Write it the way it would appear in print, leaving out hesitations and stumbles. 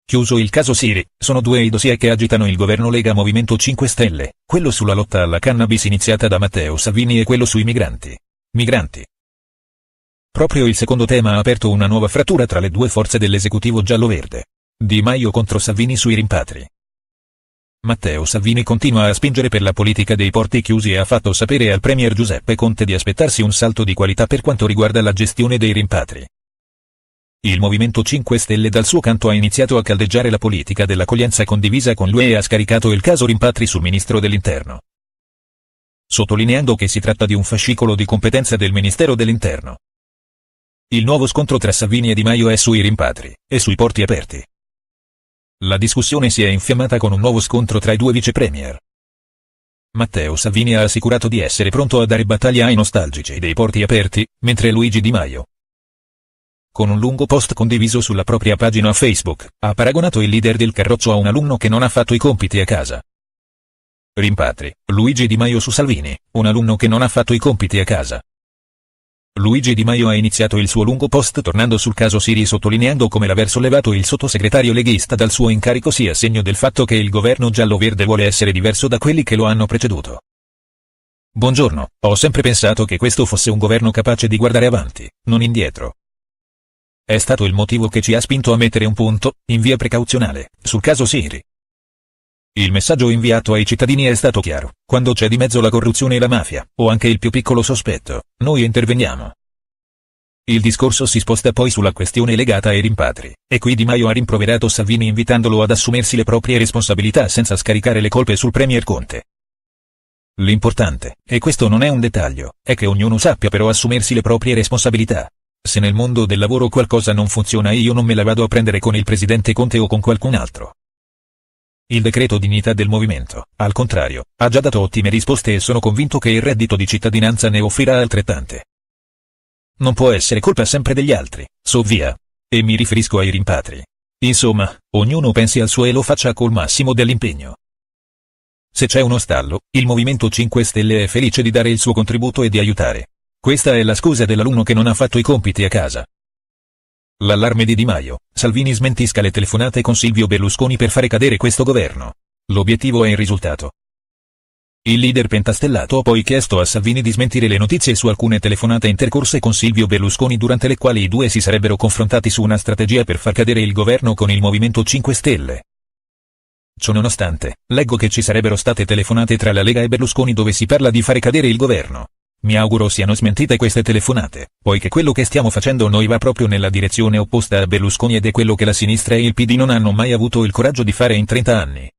Chiuso il caso Siri, sono due i dossier che agitano il governo Lega Movimento 5 Stelle, quello sulla lotta alla cannabis iniziata da Matteo Salvini e quello sui migranti. Proprio il secondo tema ha aperto una nuova frattura tra le due forze dell'esecutivo giallo-verde. Di Maio contro Salvini sui rimpatri. Matteo Salvini continua a spingere per la politica dei porti chiusi e ha fatto sapere al premier Giuseppe Conte di aspettarsi un salto di qualità per quanto riguarda la gestione dei rimpatri. Il Movimento 5 Stelle dal suo canto ha iniziato a caldeggiare la politica dell'accoglienza condivisa con l'UE e ha scaricato il caso rimpatri sul ministro dell'Interno, sottolineando che si tratta di un fascicolo di competenza del Ministero dell'Interno. Il nuovo scontro tra Salvini e Di Maio è sui rimpatri e sui porti aperti. La discussione si è infiammata con un nuovo scontro tra i due vice premier. Matteo Salvini ha assicurato di essere pronto a dare battaglia ai nostalgici dei porti aperti, mentre Luigi Di Maio, con un lungo post condiviso sulla propria pagina Facebook, ha paragonato il leader del carroccio a un alunno che non ha fatto i compiti a casa. Rimpatri, Luigi Di Maio su Salvini, un alunno che non ha fatto i compiti a casa. Luigi Di Maio ha iniziato il suo lungo post tornando sul caso Siri sottolineando come l'aver sollevato il sottosegretario leghista dal suo incarico sia segno del fatto che il governo giallo-verde vuole essere diverso da quelli che lo hanno preceduto. Buongiorno, ho sempre pensato che questo fosse un governo capace di guardare avanti, non indietro. È stato il motivo che ci ha spinto a mettere un punto, in via precauzionale, sul caso Siri. Il messaggio inviato ai cittadini è stato chiaro: quando c'è di mezzo la corruzione e la mafia, o anche il più piccolo sospetto, noi interveniamo. Il discorso si sposta poi sulla questione legata ai rimpatri, e qui Di Maio ha rimproverato Salvini invitandolo ad assumersi le proprie responsabilità senza scaricare le colpe sul premier Conte. L'importante, e questo non è un dettaglio, è che ognuno sappia però assumersi le proprie responsabilità. Se nel mondo del lavoro qualcosa non funziona io non me la vado a prendere con il presidente Conte o con qualcun altro. Il decreto dignità del movimento, al contrario, ha già dato ottime risposte e sono convinto che il reddito di cittadinanza ne offrirà altrettante. Non può essere colpa sempre degli altri, so via. E mi riferisco ai rimpatri. Insomma, ognuno pensi al suo e lo faccia col massimo dell'impegno. Se c'è uno stallo, il Movimento 5 Stelle è felice di dare il suo contributo e di aiutare. Questa è la scusa dell'alunno che non ha fatto i compiti a casa. L'allarme di Di Maio: Salvini smentisca le telefonate con Silvio Berlusconi per fare cadere questo governo. L'obiettivo è il risultato. Il leader pentastellato ha poi chiesto a Salvini di smentire le notizie su alcune telefonate intercorse con Silvio Berlusconi durante le quali i due si sarebbero confrontati su una strategia per far cadere il governo con il Movimento 5 Stelle. Ciononostante, leggo che ci sarebbero state telefonate tra la Lega e Berlusconi dove si parla di fare cadere il governo. Mi auguro siano smentite queste telefonate, poiché quello che stiamo facendo noi va proprio nella direzione opposta a Berlusconi ed è quello che la sinistra e il PD non hanno mai avuto il coraggio di fare in 30 anni.